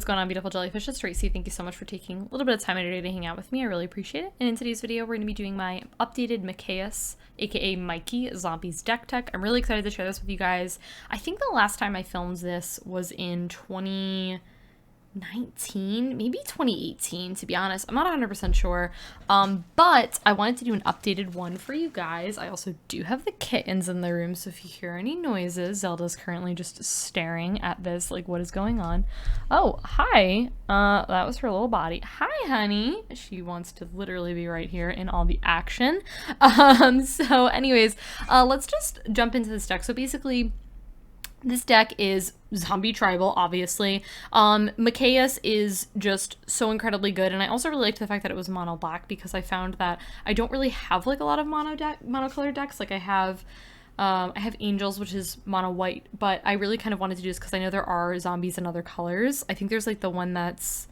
going on, beautiful jellyfish? It's Tracy. Thank you so much for taking a little bit of time today to hang out with me. I really appreciate it. And in today's video, we're going to be doing my updated Mikaeus, aka Mikey, Zombies deck tech. I'm really excited to share this with you guys. I think the last time I filmed this was in 2019, maybe 2018, to be honest. I'm not 100% sure, but I wanted to do an updated one for you guys. I also do have the kittens in the room, so if you hear any noises, Zelda's currently just staring at this, like, what is going on? Oh, hi. That was her little body. Hi, honey. She wants to literally be right here in all the action. So anyways, let's just jump into this deck. So basically, this deck is zombie tribal, obviously. Mikaeus is just so incredibly good, and I also really liked the fact that it was mono black because I found that I don't really have like a lot of monocolored decks. Like I have Angels, which is mono white, but I really kind of wanted to do this because I know there are zombies in other colors. I think there's like the one that's,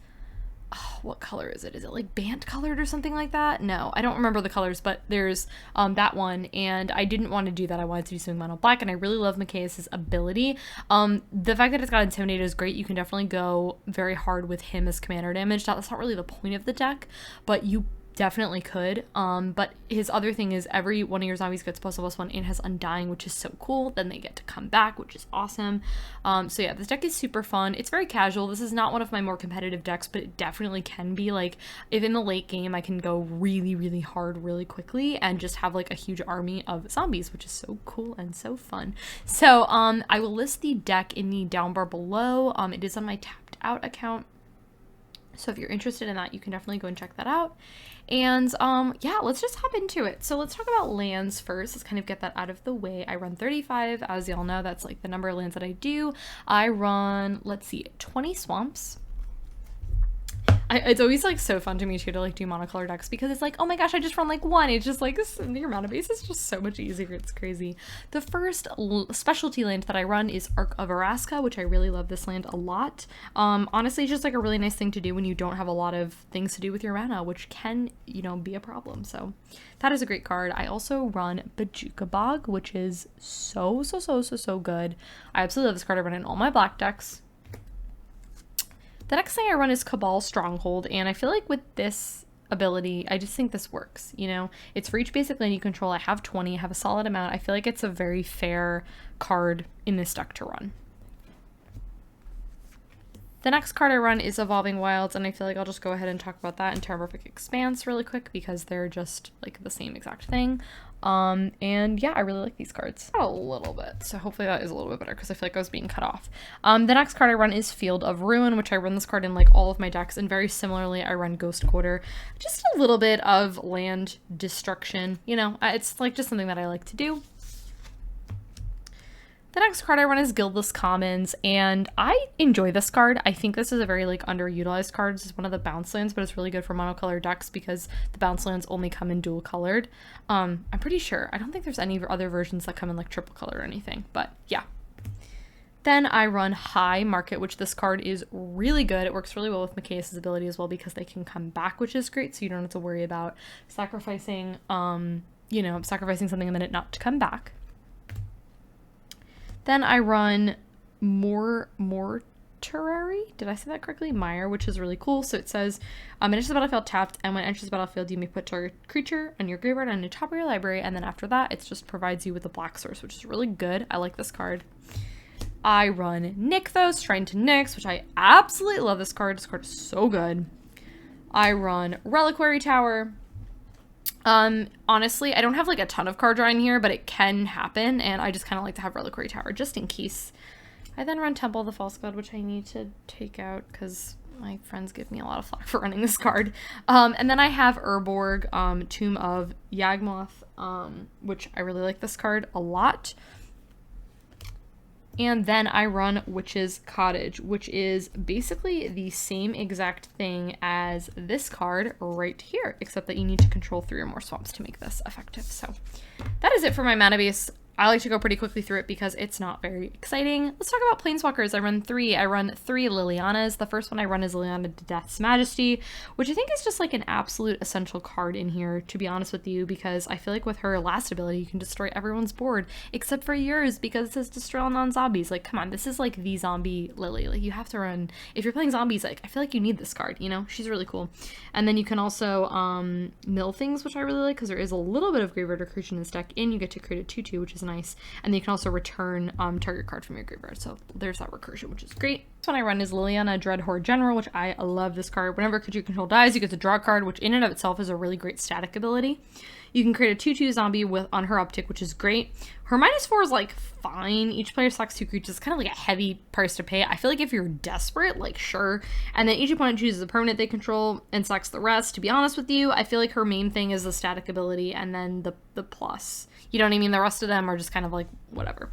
oh, what color is it? Is it like band colored or something like that? No, I don't remember the colors, but there's that one, and I didn't want to do that. I wanted to do something mono black, and I really love Mikaeus' ability. The fact that it's got Intimidate is great. You can definitely go very hard with him as commander damage. That's not really the point of the deck, but you definitely could. But his other thing is every one of your zombies gets +1/+1 and has Undying, which is so cool. Then they get to come back, which is awesome. So yeah, this deck is super fun. It's very casual. This is not one of my more competitive decks, but it definitely can be. Like, if in the late game I can go really, really hard really quickly and just have like a huge army of zombies, which is so cool and so fun. So I will list the deck in the down bar below. It is on my tapped out account, so if you're interested in that, you can definitely go and check that out. And yeah, let's just hop into it. So let's talk about lands first. Let's kind of get that out of the way. I run 35, as y'all know. That's like the number of lands that I do. I run, let's see, 20 swamps. It's always like so fun to me too to like do monocolor decks because it's like, oh my gosh, I just run like one. It's just like your mana base is just so much easier. It's crazy. The first specialty land that I run is Arc of Arasca, which I really love this land a lot. Honestly, it's just like a really nice thing to do when you don't have a lot of things to do with your mana, which can, you know, be a problem. So that is a great card. I also run Bajuka Bog, which is so good. I absolutely love this card. I run in all my black decks. The next thing I run is Cabal Stronghold, and I feel like with this ability, I just think this works, you know? It's for each basic land you control. I have 20, I have a solid amount. I feel like it's a very fair card in this deck to run. The next card I run is Evolving Wilds, and I feel like I'll just go ahead and talk about that in Terramorphic Expanse really quick because they're just like the same exact thing. And yeah, I really like these cards a little bit, so hopefully that is a little bit better because I feel like I was being cut off. The next card I run is Field of Ruin, which I run this card in like all of my decks, and very similarly I run Ghost Quarter. Just a little bit of land destruction, you know, it's like just something that I like to do. The next card I run is Guildless Commons, and I enjoy this card. I think this is a very like underutilized card. This is one of the bounce lands, but it's really good for monocolored decks because the bounce lands only come in dual colored. I'm pretty sure. I don't think there's any other versions that come in like triple color or anything, but yeah. Then I run High Market, which this card is really good. It works really well with Mikaeus' ability as well because they can come back, which is great, so you don't have to worry about sacrificing, you know, sacrificing something and then it not to come back. Then I run Mortuary, did I say that correctly? Mire, which is really cool. So it says, it enters the battlefield tapped, and when it enters the battlefield, you may put target creature on your graveyard on the top of your library, and then after that, it just provides you with a black source, which is really good. I like this card. I run Nykthos, Shrine to Nyx, which I absolutely love this card. This card is so good. I run Reliquary Tower. Honestly, I don't have like a ton of card drawing here, but it can happen, and I just kind of like to have Reliquary Tower just in case. I then run Temple of the False God, which I need to take out because my friends give me a lot of flack for running this card. And then I have Urborg, Tomb of Yawgmoth, which I really like this card a lot. And then I run Witch's Cottage, which is basically the same exact thing as this card right here, except that you need to control 3 or more swamps to make this effective. So that is it for my mana base. I like to go pretty quickly through it because it's not very exciting. Let's talk about Planeswalkers. I run 3 Lilianas. The first one I run is Liliana to Death's Majesty, which I think is just like an absolute essential card in here, to be honest with you, because I feel like with her last ability, you can destroy everyone's board, except for yours, because it says destroy all non-zombies. Like, come on, this is like the zombie Lily. Like, you have to run, if you're playing zombies, like, I feel like you need this card, you know? She's really cool. And then you can also mill things, which I really like, because there is a little bit of graveyard recursion in this deck, and you get to create a 2/2, which is nice. And then you can also return target card from your graveyard. So there's that recursion, which is great. This one I run is Liliana Dreadhorde General, which I love this card. Whenever a creature you control dies, you get to draw a card, which in and of itself is a really great static ability. You can create a 2/2 zombie on her uptick, which is great. Her -4 is like fine. Each player selects 2 creatures. It's kind of like a heavy price to pay. I feel like if you're desperate, like sure. And then each opponent chooses a permanent they control and selects the rest. To be honest with you, I feel like her main thing is the static ability and then the plus. You know what I mean? The rest of them are just kind of like whatever.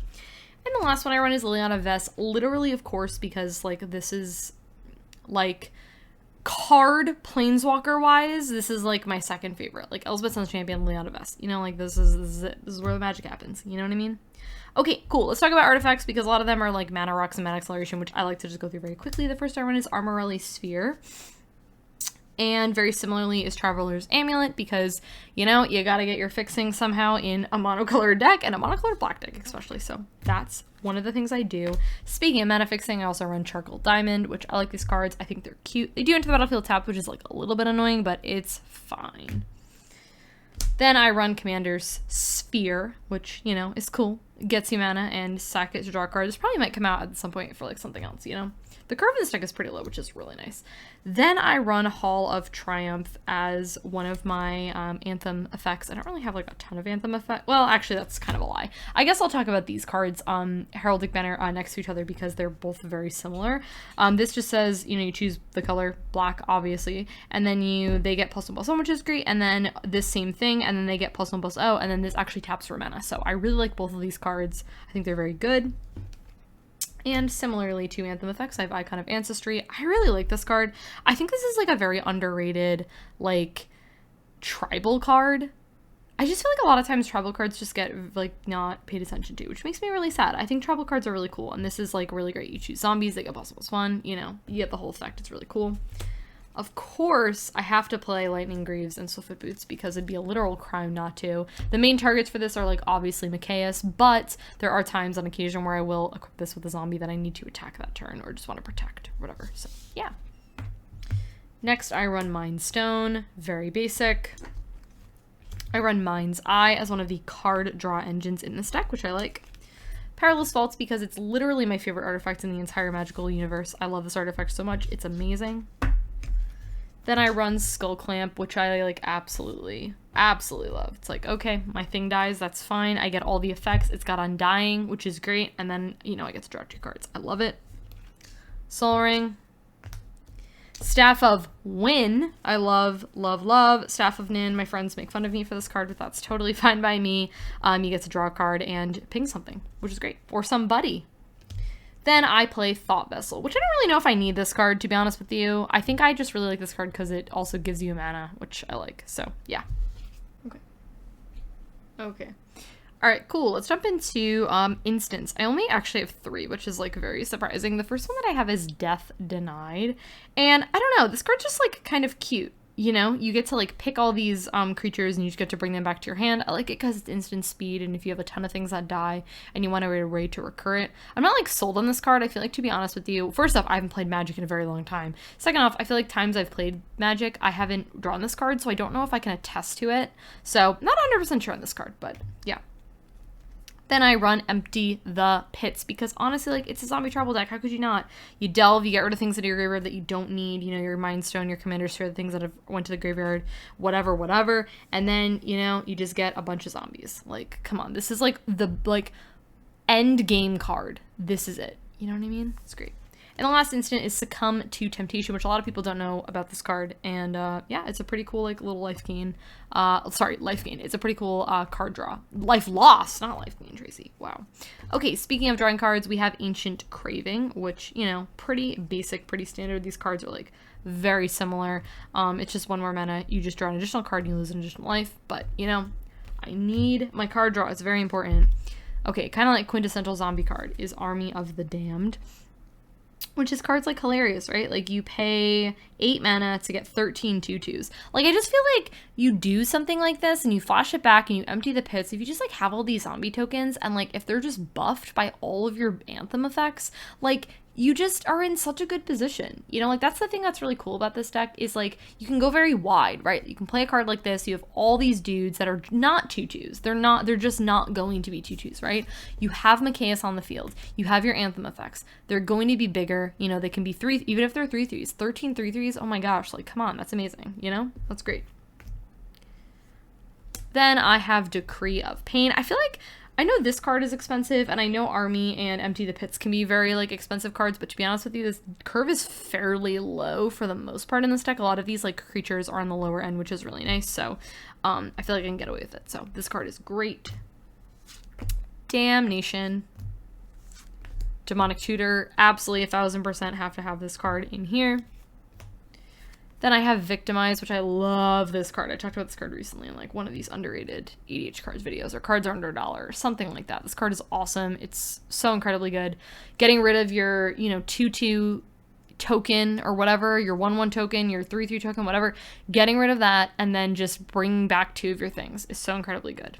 And the last one I run is Liliana Vess. Literally, of course, because like this is like card Planeswalker wise, this is like my second favorite. Like Elspeth Sun's Champion, Liliana Vess. You know, like this is it. This is where the magic happens. You know what I mean? Okay, cool. Let's talk about artifacts because a lot of them are like mana rocks and mana acceleration, which I like to just go through very quickly. The first I run is Armorelli Sphere. And very similarly is Traveler's Amulet because, you know, you gotta get your fixing somehow in a monocolored deck and a monocolored black deck especially. So that's one of the things I do. Speaking of mana fixing, I also run Charcoal Diamond, which I like these cards. I think they're cute. They do enter the battlefield tapped, which is like a little bit annoying, but it's fine. Then I run Commander's Sphere, which, you know, is cool. It gets you mana and sack it to draw a card. This probably might come out at some point for like something else, you know? The curve of this deck is pretty low, which is really nice. Then I run Hall of Triumph as one of my Anthem effects. I don't really have like a ton of Anthem effects. Well, actually, that's kind of a lie. I guess I'll talk about these cards, Heraldic Banner, next to each other because they're both very similar. This just says, you know, you choose the color black, obviously, and then they get +1/+1, which is great, and then this same thing, and then they get +1/+0, and then this actually taps for mana. So I really like both of these cards. I think they're very good. And similarly to Anthem effects, I have Icon of Ancestry. I really like this card. I think this is like a very underrated, like, tribal card. I just feel like a lot of times tribal cards just get, like, not paid attention to, which makes me really sad. I think tribal cards are really cool, and this is, like, really great. You choose zombies, they get +1/+1, you know, you get the whole effect. It's really cool. Of course, I have to play Lightning Greaves and Swiftfoot Boots because it'd be a literal crime not to. The main targets for this are like obviously Mikaeus, but there are times on occasion where I will equip this with a zombie that I need to attack that turn or just want to protect or whatever. So yeah. Next I run Mind Stone, very basic. I run Mind's Eye as one of the card draw engines in this deck, which I like. Perilous Vaults because it's literally my favorite artifact in the entire magical universe. I love this artifact so much. It's amazing. Then I run Skull Clamp, which I like absolutely love. It's like, okay, my thing dies, that's fine. I get all the effects. It's got Undying, which is great. And then, you know, I get to draw 2 cards. I love it. Sol Ring. Staff of Win. I love, love, love. Staff of Nin. My friends make fun of me for this card, but that's totally fine by me. You get to draw a card and ping something, which is great. Or somebody. Then I play Thought Vessel, which I don't really know if I need this card, to be honest with you. I think I just really like this card because it also gives you mana, which I like. So, yeah. Okay. All right, cool. Let's jump into instants. I only actually have 3, which is, like, very surprising. The first one that I have is Death Denied. And I don't know, this card's just, like, kind of cute. You know, you get to like pick all these creatures and you just get to bring them back to your hand. I like it because it's instant speed, and if you have a ton of things that die and you want a way to recur it. I'm not like sold on this card. I feel like, to be honest with you, first off, I haven't played Magic in a very long time. Second off, I feel like times I've played Magic, I haven't drawn this card, so I don't know if I can attest to it. So not 100% sure on this card, but yeah. Then I run Empty the Pits because honestly, like, it's a zombie tribal deck. How could you not? You delve, you get rid of things into your graveyard that you don't need. You know, your Mind Stone, your Commander Sphere, the things that have went to the graveyard, whatever. And then, you know, you just get a bunch of zombies. Like, come on. This is like the, like, end game card. This is it. You know what I mean? It's great. And the last instant is Succumb to Temptation, which a lot of people don't know about this card. And yeah, it's a pretty cool, like, little life gain. Life gain. It's a pretty cool card draw. Life loss, not life gain, Tracy. Wow. Okay, speaking of drawing cards, we have Ancient Craving, which, you know, pretty basic, pretty standard. These cards are, like, very similar. It's just 1 more mana. You just draw an additional card and you lose an additional life. But, you know, I need my card draw. It's very important. Okay, kind of like quintessential zombie card is Army of the Damned, which is cards like hilarious, right? Like you pay 8 mana to get 13 2/2s. Like I just feel like you do something like this and you flash it back and you empty the pits. If you just like have all these zombie tokens and like if they're just buffed by all of your anthem effects, like you just are in such a good position. You know, like that's the thing that's really cool about this deck is like you can go very wide, right? You can play a card like this. You have all these dudes that are not 2/2s. They're just not going to be 2/2s, right? You have Mikaeus on the field. You have your anthem effects. They're going to be bigger. You know, they can be 3, even if they're 3/3s, 13 3/3s. Oh my gosh, like come on, that's amazing. You know, that's great. Then I have Decree of Pain. I feel like I know this card is expensive, and I know Army and Empty the Pits can be very, like, expensive cards, but to be honest with you, this curve is fairly low for the most part in this deck. A lot of these, like, creatures are on the lower end, which is really nice, so I feel like I can get away with it. So this card is great. Damnation. Demonic Tutor. Absolutely 1000% have to have this card in here. Then I have Victimize, which I love this card. I talked about this card recently in like one of these underrated EDH cards videos, or cards are under $1, or something like that. This card is awesome. It's so incredibly good. Getting rid of your, you know, 2/2 token or whatever, your 1/1 token, your 3/3 token, whatever. Getting rid of that and then just bringing back 2 of your things is so incredibly good.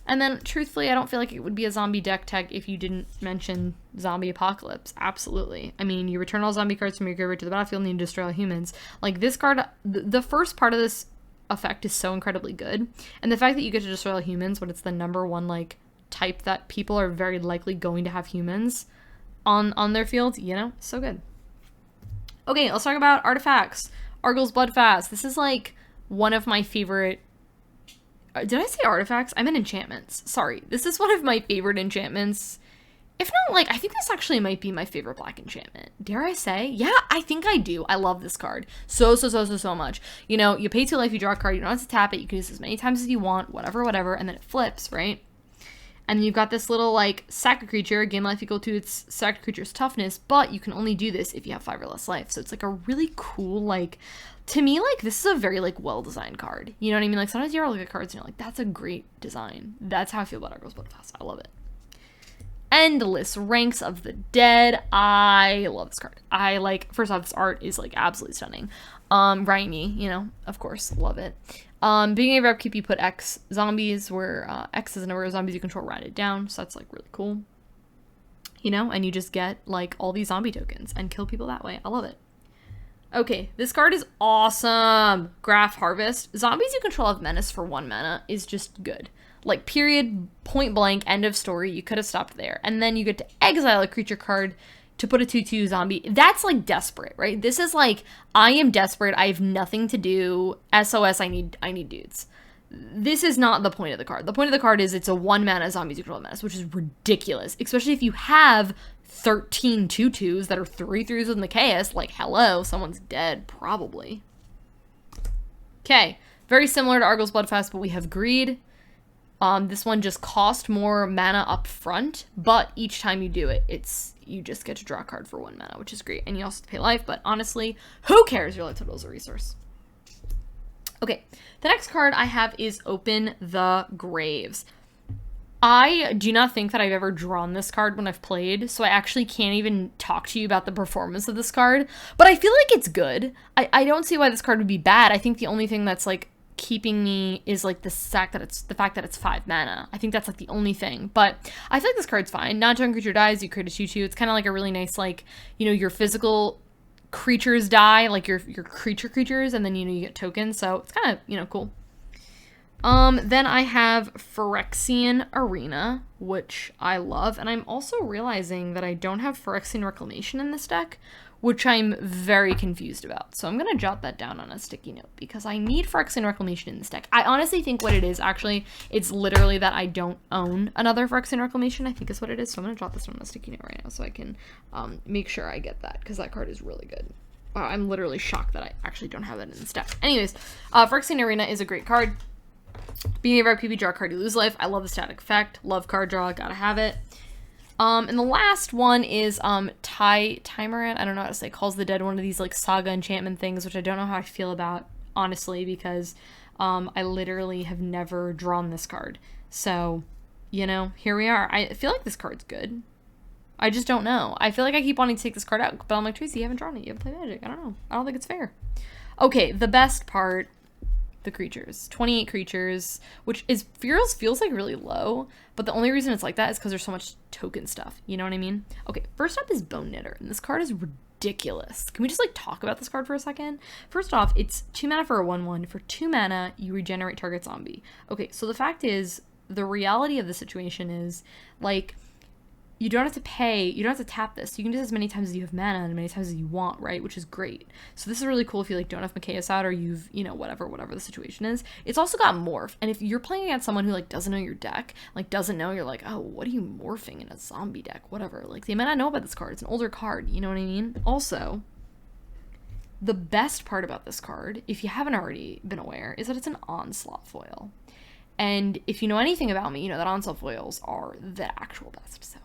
And then, truthfully, I don't feel like it would be a zombie deck tech if you didn't mention Zombie Apocalypse. Absolutely. I mean, you return all zombie cards from your graveyard to the battlefield and you destroy all humans. Like, this card, the first part of this effect is so incredibly good. And the fact that you get to destroy all humans when it's the #1, like, type that people are very likely going to have humans on their field, you know? So good. Okay, let's talk about artifacts. Argyll's Bloodfast. This is, like, one of my favorite... Did I say artifacts? I meant enchantments. Sorry. This is one of my favorite enchantments. If not, like, I think this actually might be my favorite black enchantment. Dare I say? Yeah, I think I do. I love this card. So much. You know, you pay 2 life, you draw a card, you don't have to tap it, you can use it as many times as you want, whatever, and then it flips, right? And then you've got this little, like, sack a creature, gain life equal to its sacked creature's toughness, but you can only do this if you have 5 or less life. So it's, like, a really cool, like... To me, like, this is a very, like, well-designed card. You know what I mean? Like, sometimes you look at cards and you're like, that's a great design. That's how I feel about Argyll's Bloodfast. I love it. Endless Ranks of the Dead. I love this card. I, like, first off, this art is, like, absolutely stunning. Rainy, you know, of course, love it. Being able to upkeep, you put X zombies, where X is the number of zombies you control rounded down, so that's, like, really cool. You know, and you just get, like, all these zombie tokens and kill people that way. I love it. Okay, this card is awesome. Graph Harvest. Zombies you control have menace for 1 mana is just good. Like, period, point blank, end of story. You could have stopped there. And then you get to exile a creature card to put a 2/2 zombie. That's, like, desperate, right? This is like, I am desperate. I have nothing to do. SOS, I need dudes. This is not the point of the card. The point of the card is it's a 1 mana zombies you control menace, which is ridiculous. Especially if you have 13 2/2s that are 3/3s with Mikaeus. Like, hello, someone's dead, probably. Okay, very similar to Argyll's Bloodfast, but we have Greed. This one just cost more mana up front, but each time you do it, you just get to draw a card for 1 mana, which is great. And you also have to pay life, but honestly, who cares? Your life total is a resource. Okay, the next card I have is Open the Graves. I do not think that I've ever drawn this card when I've played, so I actually can't even talk to you about the performance of this card, but I feel like it's good. I don't see why this card would be bad. I think the only thing that's, like, keeping me is, like, the fact that it's 5 mana. I think that's, like, the only thing, but I feel like this card's fine. Non-token creature dies, you create a 2/2. It's kind of like a really nice, like, you know, your physical creatures die, like your creatures, and then, you know, you get tokens, so it's kind of, you know, cool. Then I have Phyrexian Arena, which I love, and I'm also realizing that I don't have Phyrexian Reclamation in this deck, which I'm very confused about. So I'm gonna jot that down on a sticky note, because I need Phyrexian Reclamation in this deck. I honestly think what it is, actually, it's literally that I don't own another Phyrexian Reclamation, I think is what it is, so I'm gonna jot this down on a sticky note right now, so I can, make sure I get that, because that card is really good. Wow, I'm literally shocked that I actually don't have that in this deck. Anyways, Phyrexian Arena is a great card. Being a PB draw card, you lose life. I love the static effect. Love card draw. Gotta have it. And the last one is Tyrant. I don't know how to say. Calls the Dead. One of these, like, saga enchantment things, which I don't know how I feel about, honestly, because I literally have never drawn this card. So you know, here we are. I feel like this card's good. I just don't know. I feel like I keep wanting to take this card out, but I'm like, Tracy, you haven't drawn it. You haven't played Magic. I don't know. I don't think it's fair. Okay, the best part, the creatures. 28 creatures, which feels like really low, but the only reason it's like that is because there's so much token stuff. You know what I mean? Okay, first up is Bone Knitter, and this card is ridiculous. Can we just like talk about this card for a second? First off, it's 2 mana for a 1/1. For 2 mana, you regenerate target zombie. Okay, so the fact is, the reality of the situation is, like, you don't have to pay, you don't have to tap this. You can do this as many times as you have mana and as many times as you want, right? Which is great. So this is really cool if you like don't have Mikaeus out or you've, you know, whatever the situation is. It's also got morph. And if you're playing against someone who like doesn't know your deck, like doesn't know, you're like, oh, what are you morphing in a zombie deck? Whatever. Like they might not know about this card. It's an older card, you know what I mean? Also, the best part about this card, if you haven't already been aware, is that it's an onslaught foil. And if you know anything about me, you know that onslaught foils are the actual best. So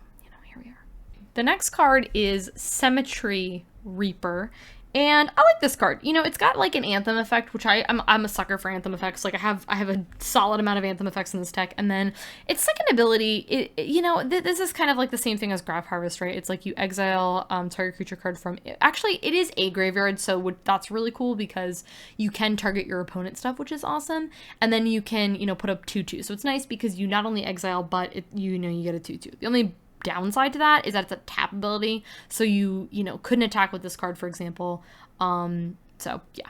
the next card is Symmetry Reaper, and I like this card. You know, it's got like an Anthem effect, which I'm a sucker for Anthem effects. Like I have a solid amount of Anthem effects in this deck, and then its second ability, you know, this is kind of like the same thing as Graph Harvest, right? It's like you exile target creature card from. Actually, it is a graveyard, so that's really cool because you can target your opponent's stuff, which is awesome, and then you can, you know, put up 2/2. So it's nice because you not only exile, but you know you get a 2/2. The only downside to that is that it's a tap ability, so you know couldn't attack with this card, for example. So yeah.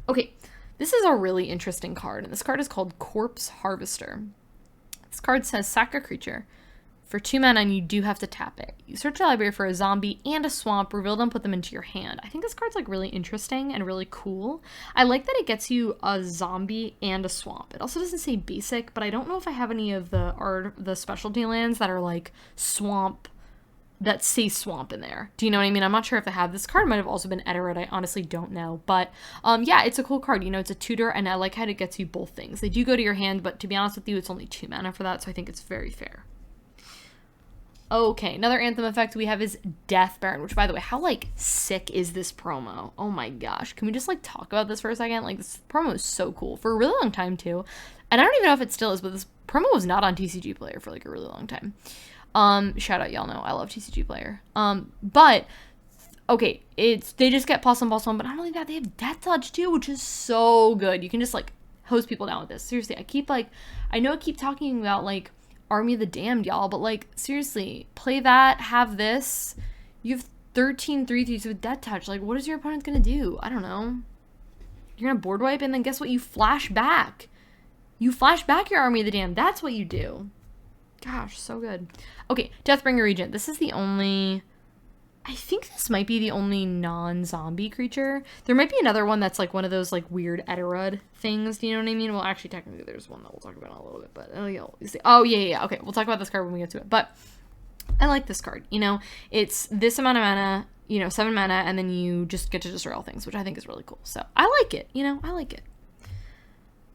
Okay, this is a really interesting card, and this card is called Corpse Harvester. This card says sack a creature for 2 mana, and you do have to tap it. You search your library for a zombie and a swamp, reveal them, put them into your hand. I think this card's like really interesting and really cool. I like that it gets you a zombie and a swamp. It also doesn't say basic, but I don't know if I have any of the specialty lands that are like swamp, that say swamp in there. Do you know what I mean? I'm not sure if they have. This card might have also been Eterate. I honestly don't know. But yeah, it's a cool card. You know, it's a tutor, and I like how it gets you both things. They do go to your hand, but to be honest with you, it's only 2 mana for that, so I think it's very fair. Okay, another Anthem effect we have is Death Baron, which, by the way, how, like, sick is this promo? Oh my gosh. Can we just, like, talk about this for a second? Like, this promo is so cool. For a really long time, too. And I don't even know if it still is, but this promo was not on TCG Player for, like, a really long time. Shout out, y'all know I love TCG Player. But, okay, they just get +1/+1, but not only that, they have Death Touch, too, which is so good. You can just, like, hose people down with this. Seriously, I know I keep talking about, like, Army of the Damned, y'all, but like seriously, play that, have this. You have 13 3/3s with Death Touch. Like, what is your opponent gonna do? I don't know. You're gonna board wipe, and then guess what? You flash back. You flash back your Army of the Damned. That's what you do. Gosh, so good. Okay, Deathbringer Regent. This is the only. I think this might be the only non-zombie creature. There might be another one that's like one of those like weird Eterud things. Do you know what I mean? Well, actually, technically, there's one that we'll talk about in a little bit. But oh yeah. Okay, we'll talk about this card when we get to it. But I like this card. You know, it's this amount of mana. You know, 7 mana, and then you just get to destroy all things, which I think is really cool. So I like it. You know, I like it.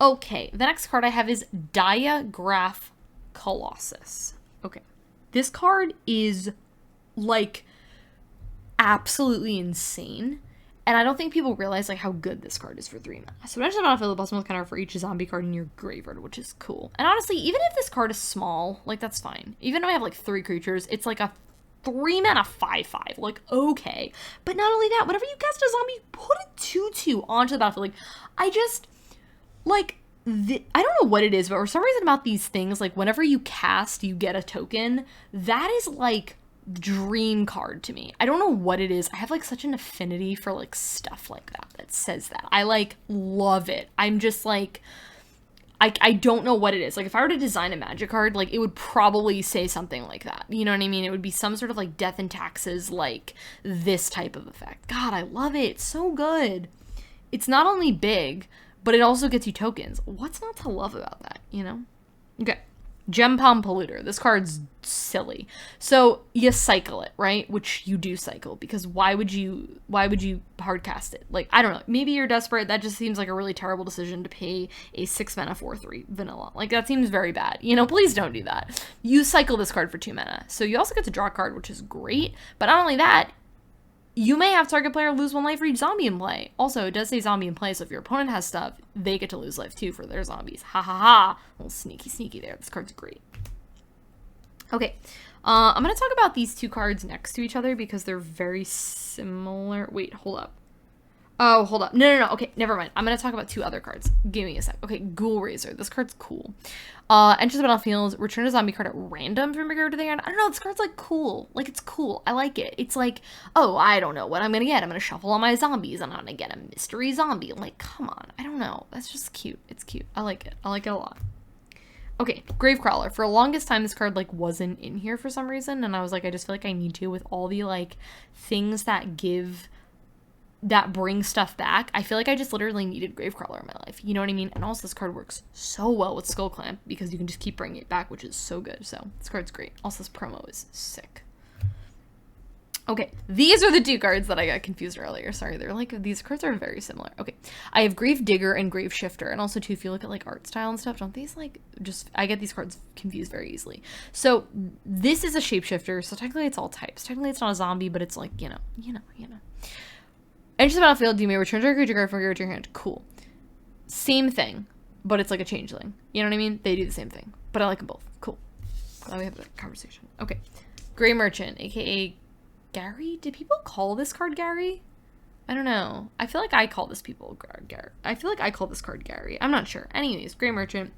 Okay, the next card I have is Diagraph Colossus. Okay, this card is like absolutely insane, and I don't think people realize like how good this card is for 3 mana. So mention on fill the +1 counter for each zombie card in your graveyard, which is cool. And honestly, even if this card is small, like that's fine. Even if I have like 3 creatures, it's like a 3 mana 5/5. Like, okay. But not only that, whenever you cast a zombie, put a 2/2 onto the battlefield. Like, I just like I don't know what it is, but for some reason about these things, like whenever you cast, you get a token. That is like dream card to me. I don't know what it is. I have like such an affinity for like stuff like that says that. I like love it. I'm just like I don't know what it is. Like if I were to design a Magic card, like it would probably say something like that. You know what I mean? It would be some sort of like death and taxes, like this type of effect. God, I love it. It's so good. It's not only big, but it also gets you tokens. What's not to love about that, you know? Okay. Gem Palm Polluter. This card's silly. So you cycle it, right? Which you do cycle, because why would you hard cast it? Like, I don't know. Maybe you're desperate. That just seems like a really terrible decision to pay a 6 mana 4/3 vanilla. Like, that seems very bad. You know, please don't do that. You cycle this card for 2 mana. So you also get to draw a card, which is great. But not only that, You may have target player lose 1 life for each zombie in play. Also, it does say zombie in play, so if your opponent has stuff, they get to lose life too for their zombies. Ha ha ha. A little sneaky there. This card's great. Okay. I'm going to talk about these 2 cards next to each other because they're very similar. Wait, hold up. Oh, hold up. No. Okay, never mind. I'm going to talk about 2 other cards. Give me a sec. Okay, Ghoul Razor. This card's cool. Enters the battlefield. Return a zombie card at random from your graveyard to the hand. I don't know. This card's, like, cool. Like, it's cool. I like it. It's like, oh, I don't know what I'm going to get. I'm going to shuffle all my zombies, and I'm going to get a mystery zombie. Like, come on. I don't know. That's just cute. It's cute. I like it. I like it a lot. Okay, Gravecrawler. For the longest time, this card, like, wasn't in here for some reason, and I was like, I just feel like I need to with all the, like, things that bring stuff back. I feel like I just literally needed Gravecrawler in my life. You know what I mean? And also, this card works so well with Skull Clamp because you can just keep bringing it back, which is so good. So, this card's great. Also, this promo is sick. Okay, these are the 2 cards that I got confused earlier. Sorry, they're like, these cards are very similar. Okay, I have Gravedigger and Graveshifter, and also too, if you look at like art style and stuff, don't these like I get these cards confused very easily. So this is a shapeshifter, so technically it's all types. Technically it's not a zombie, but it's like, you know. Enter the battlefield, you may return to a creature card from your hand. Cool. Same thing, but it's like a changeling. You know what I mean? They do the same thing, but I like them both. Cool. Glad we have that conversation. Okay, Gray Merchant, aka Gary? Did people call this card Gary? I don't know. I feel like I call this Gary. I feel like I call this card Gary. I'm not sure. Anyways, Gray Merchant.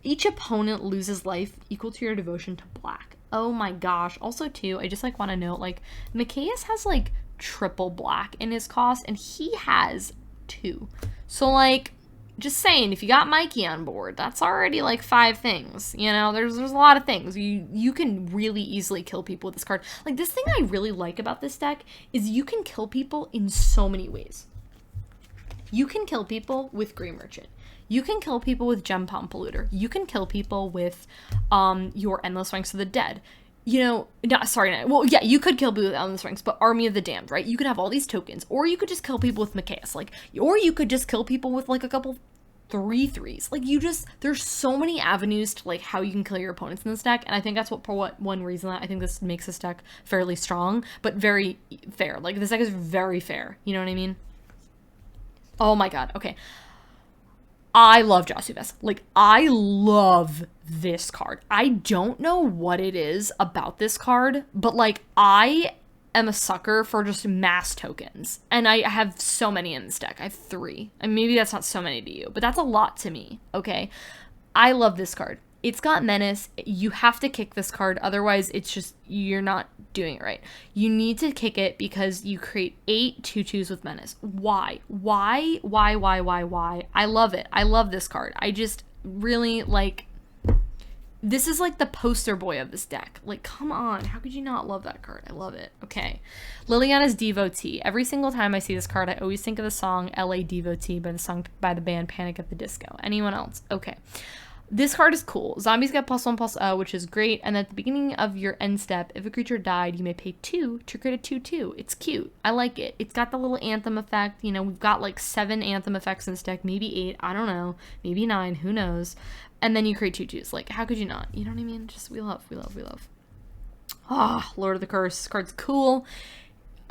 Each opponent loses life equal to your devotion to black. Oh my gosh. Also, too, I just like want to note, like, Mikaeus has like triple black in his cost, and he has 2. So, like, just saying, if you got Mikey on board, that's already like 5 things. You know, there's a lot of things. You can really easily kill people with this card. Like, this thing I really like about this deck is you can kill people in so many ways. You can kill people with Gray Merchant. You can kill people with Gem Palm Polluter. You can kill people with your Endless Ranks of the Dead. You know, well, yeah, you could kill people with Endless Ranks, but Army of the Damned, right? You could have all these tokens, or you could just kill people with Mikaeus, like, or you could just kill people with, like, a couple 3/3s. Like, there's so many avenues to, like, how you can kill your opponents in this deck, and I think that's one reason that I think this makes this deck fairly strong, but very fair. Like, this deck is very fair, you know what I mean? Oh my god, okay. I love Josuvest. Like, I love this card. I don't know what it is about this card, but, like, I am a sucker for just mass tokens. And I have so many in this deck. I have 3. And maybe that's not so many to you, but that's a lot to me, okay? I love this card. It's got Menace. You have to kick this card, otherwise it's just, you're not doing it right. You need to kick it because you create 8 2/2s with Menace. Why? Why? I love it. I love this card. I just really, like, this is like the poster boy of this deck. Like, come on. How could you not love that card? I love it. Okay. Liliana's Devotee. Every single time I see this card, I always think of the song LA Devotee by the band Panic at the Disco. Anyone else? Okay. This card is cool. Zombies get +1/+0, which is great. And at the beginning of your end step, if a creature died, you may pay 2 to create a 2/2. It's cute. I like it. It's got the little anthem effect. You know, we've got like 7 anthem effects in this deck, maybe 8. I don't know. Maybe 9. Who knows? And then you create 2/2s. Like, how could you not? You know what I mean? Just, we love. Ah, Lord of the Curse. This card's cool.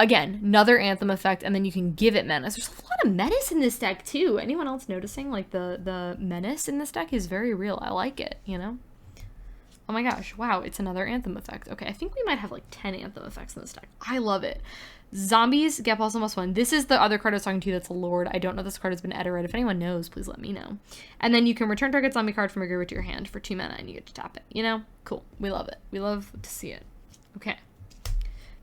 Again, another anthem effect, and then you can give it menace. There's a lot of menace in this deck, too. Anyone else noticing? Like, the menace in this deck is very real. I like it, you know? Oh my gosh, wow, it's another anthem effect. Okay, I think we might have, like, 10 anthem effects in this deck. I love it. Zombies get +1/+1. This is the other card I was talking to that's a Lord. I don't know if this card has been edited. If anyone knows, please let me know. And then you can return target zombie card from your graveyard to your hand for 2 mana, and you get to tap it. You know? Cool. We love it. We love to see it. Okay.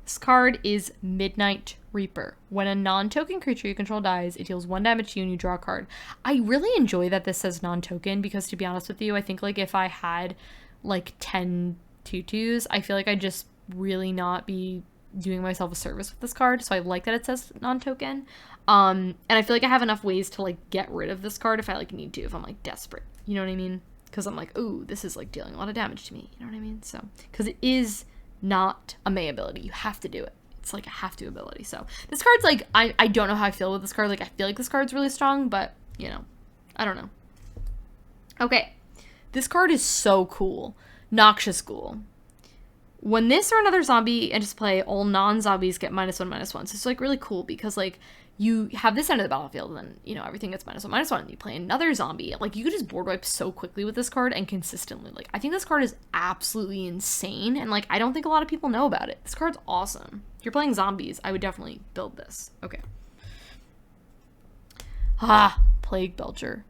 This card is Midnight Reaper. When a non-token creature you control dies, it deals 1 damage to you and you draw a card. I really enjoy that this says non-token because, to be honest with you, I think, like, if I had, like, 10 2/2s, I feel like I'd just really not be doing myself a service with this card. So I like that it says non-token. And I feel like I have enough ways to, like, get rid of this card if I, like, need to, if I'm, like, desperate. You know what I mean? Because I'm like, ooh, this is, like, dealing a lot of damage to me. You know what I mean? So, because it is not a May ability. You have to do it. It's like a have to ability. So this card's like, I don't know how I feel with this card. Like, I feel like this card's really strong, but, you know, I don't know. Okay. This card is so cool. Noxious Ghoul. when this or another zombie enters play, all non-zombies get -1/-1. So it's like really cool because like you have this end of the battlefield and then, you know, everything gets -1/-1 and you play another zombie. Like you could just board wipe so quickly with this card and consistently. Like I think this card is absolutely insane and like I don't think a lot of people know about it. This card's awesome. If you're playing zombies, I would definitely build this. Okay. Plague Belcher.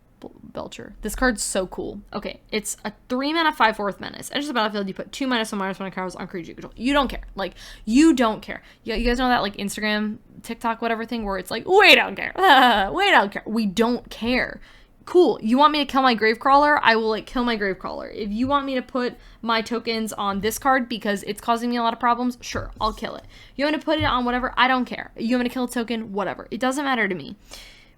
This card's so cool. Okay, it's a 3-mana 5/4 menace. Enters the battlefield, you put 2 -1/-1 cards on creature you control. You don't care. Like, you don't care. You guys know that, like, Instagram, TikTok, whatever thing where it's like, we don't care. We don't care. We don't care. Cool. You want me to kill my Gravecrawler? I will, like, kill my Gravecrawler. If you want me to put my tokens on this card because it's causing me a lot of problems, sure, I'll kill it. You want me to put it on whatever? I don't care. You want me to kill a token? Whatever. It doesn't matter to me.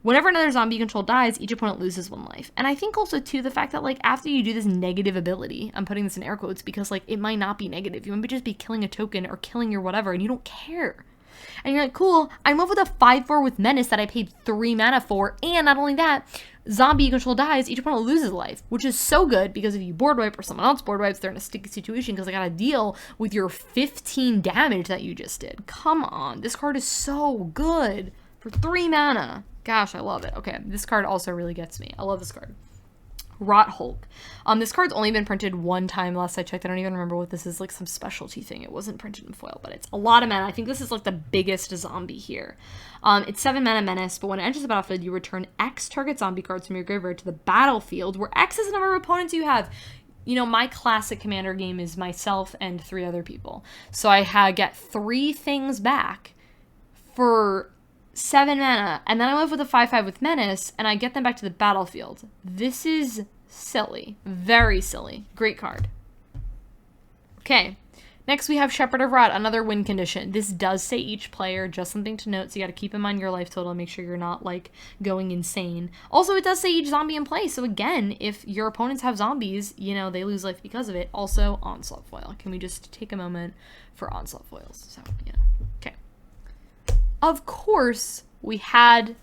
Whenever another zombie you control dies, each opponent loses 1 life. And I think also, too, the fact that, like, after you do this negative ability, I'm putting this in air quotes because, like, it might not be negative. You might just be killing a token or killing your whatever, and you don't care. And you're like, cool, I'm in love with a 5/4 with Menace that I paid 3 mana for, and not only that, zombie you control dies, each opponent loses life, which is so good because if you board wipe or someone else board wipes, they're in a sticky situation because they gotta deal with your 15 damage that you just did. Come on, this card is so good for 3 mana. Gosh, I love it. Okay, this card also really gets me. I love this card. Rot Hulk. This card's only been printed 1 time last I checked. I don't even remember what this is, like some specialty thing. It wasn't printed in foil, but it's a lot of mana. I think this is like the biggest zombie here. It's 7 mana menace, but when it enters the battlefield, you return X target zombie cards from your graveyard to the battlefield, where X is the number of opponents you have. You know, my classic commander game is myself and 3 other people. So I get 3 things back for 7 mana, and then I live with a 5/5 with Menace, and I get them back to the battlefield. This is silly. Very silly. Great card. Okay. Next we have Shepard of Rod, another win condition. This does say each player, just something to note, so you gotta keep in mind your life total and make sure you're not, like, going insane. Also, it does say each zombie in play, so again, if your opponents have zombies, you know, they lose life because of it. Also, Onslaught Foil. Can we just take a moment for Onslaught Foils? So, you know. Okay. Of course, we had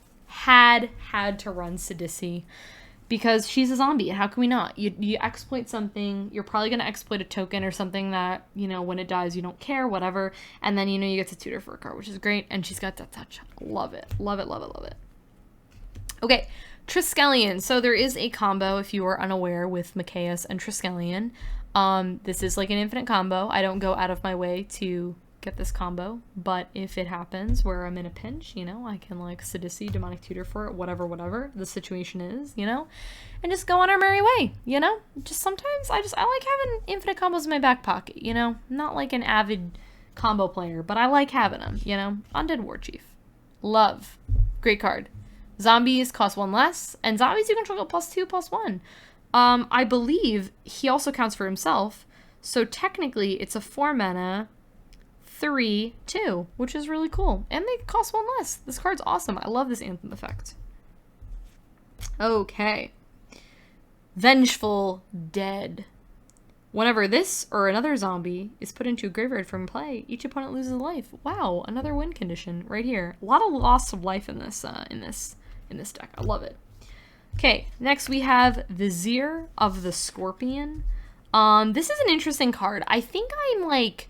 to run Sidisi because she's a zombie, and how can we not? You exploit something, you're probably going to exploit a token or something that, you know, when it dies, you don't care, whatever, and then, you know, you get to tutor for a card, which is great, and she's got Death Touch. Love it. Love it, love it, love it. Okay, Triskelion. So there is a combo, if you are unaware, with Mikaeus and Triskelion. This is like an infinite combo. I don't go out of my way to get this combo, but if it happens where I'm in a pinch, you know, I can like Sidisi, Demonic Tutor for it, whatever the situation is, you know, and just go on our merry way, you know. Just sometimes I like having infinite combos in my back pocket, you know. I'm not like an avid combo player, but I like having them, you know. Undead War Chief. Love. Great card. Zombies cost 1 less, and zombies you control go +2/+1. I believe he also counts for himself, so technically it's a 4 mana 3/2, which is really cool. And they cost 1 less. This card's awesome. I love this Anthem effect. Okay. Vengeful Dead. Whenever this or another zombie is put into a graveyard from play, each opponent loses life. Wow, another win condition right here. A lot of loss of life in this deck. I love it. Okay, next we have Vizier of the Scorpion. This is an interesting card. I think I'm like,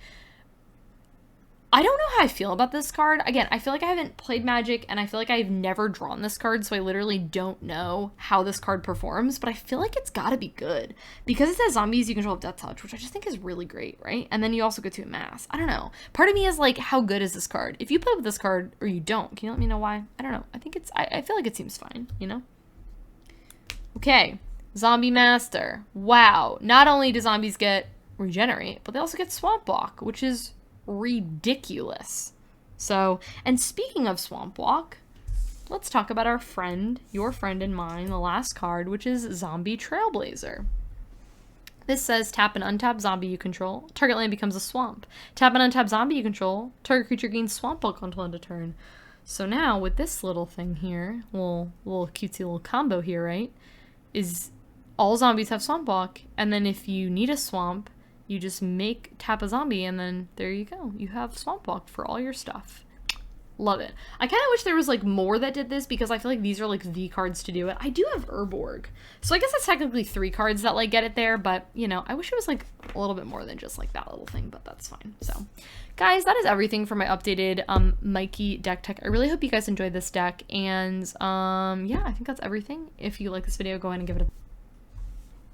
I don't know how I feel about this card. Again, I feel like I haven't played Magic, and I feel like I've never drawn this card, so I literally don't know how this card performs, but I feel like it's gotta be good. Because it says zombies, you control Death Touch, which I just think is really great, right? And then you also get to amass. I don't know. Part of me is like, how good is this card? If you play with this card, or you don't, can you let me know why? I don't know. I think I feel like it seems fine, you know? Okay. Zombie Master. Wow. Not only do zombies get regenerate, but they also get Swamp Walk, which is ridiculous. So, and speaking of Swamp Walk, let's talk about our friend, your friend and mine, the last card, which is Zombie Trailblazer. This says tap an untap zombie you control, target land becomes a swamp. Tap an untap zombie you control, target creature gains Swamp Walk until end of turn. So now with this little thing here, little cutesy little combo here, right, is all zombies have Swamp Walk, and then if you need a swamp, you just tap a zombie, and then there you go. You have Swamp Walk for all your stuff. Love it. I kind of wish there was like more that did this because I feel like these are like the cards to do it. I do have Urborg, so I guess that's technically 3 cards that like get it there, but you know, I wish it was like a little bit more than just like that little thing, but that's fine. So guys, that is everything for my updated Mikey deck tech. I really hope you guys enjoyed this deck, and yeah, I think that's everything. If you like this video, go ahead and give it a